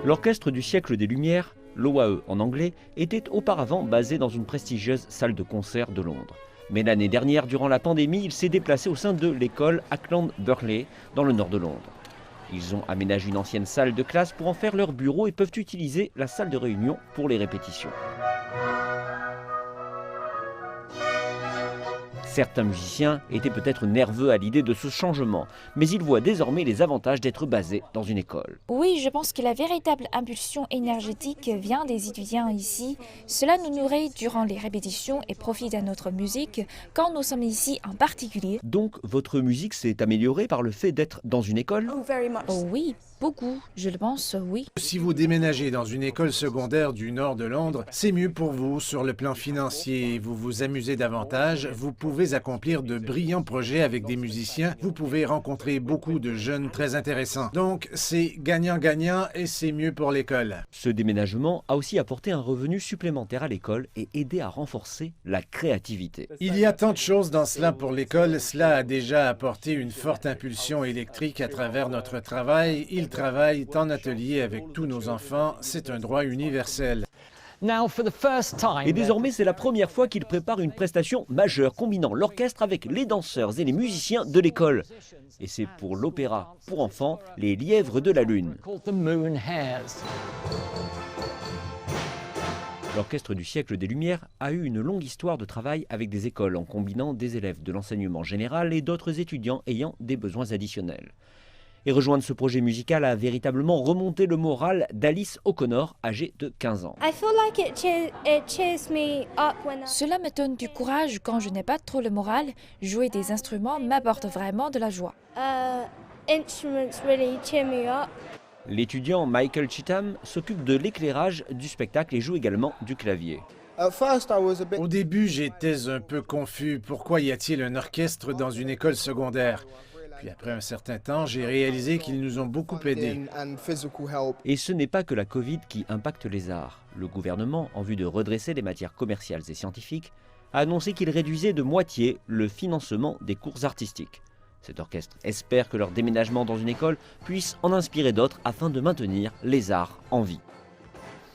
L'orchestre du siècle des Lumières, l'OAE en anglais, était auparavant basé dans une prestigieuse salle de concert de Londres. Mais l'année dernière, durant la pandémie, il s'est déplacé au sein de l'école Auckland Burley, dans le nord de Londres. Ils ont aménagé une ancienne salle de classe pour en faire leur bureau et peuvent utiliser la salle de réunion pour les répétitions. Certains musiciens étaient peut-être nerveux à l'idée de ce changement, mais ils voient désormais les avantages d'être basés dans une école. Oui, je pense que la véritable impulsion énergétique vient des étudiants ici. Cela nous nourrit durant les répétitions et profite à notre musique quand nous sommes ici en particulier. Donc votre musique s'est améliorée par le fait d'être dans une école ? Oh oui, beaucoup, je le pense, oui. Si vous déménagez dans une école secondaire du nord de Londres, c'est mieux pour vous sur le plan financier. Vous vous amusez davantage, vous pouvez accomplir de brillants projets avec des musiciens, vous pouvez rencontrer beaucoup de jeunes très intéressants. Donc, c'est gagnant-gagnant et c'est mieux pour l'école. Ce déménagement a aussi apporté un revenu supplémentaire à l'école et aidé à renforcer la créativité. Il y a tant de choses dans cela pour l'école. Cela a déjà apporté une forte impulsion électrique à travers notre travail. Ils travaillent en atelier avec tous nos enfants. C'est un droit universel. Et désormais, c'est la première fois qu'ils préparent une prestation majeure combinant l'orchestre avec les danseurs et les musiciens de l'école. Et c'est pour l'opéra pour enfants, Les Lièvres de la Lune. L'Orchestre du siècle des Lumières a eu une longue histoire de travail avec des écoles en combinant des élèves de l'enseignement général et d'autres étudiants ayant des besoins additionnels. Et rejoindre ce projet musical a véritablement remonté le moral d'Alice O'Connor, âgée de 15 ans. Cela me donne du courage quand je n'ai pas trop le moral. Jouer des instruments m'apporte vraiment de la joie. L'étudiant Michael Cheatham s'occupe de l'éclairage du spectacle et joue également du clavier. Au début, j'étais un peu confus. Pourquoi y a-t-il un orchestre dans une école secondaire? Puis après un certain temps, j'ai réalisé qu'ils nous ont beaucoup aidés. Et ce n'est pas que la Covid qui impacte les arts. Le gouvernement, en vue de redresser les matières commerciales et scientifiques, a annoncé qu'il réduisait de moitié le financement des cours artistiques. Cet orchestre espère que leur déménagement dans une école puisse en inspirer d'autres afin de maintenir les arts en vie.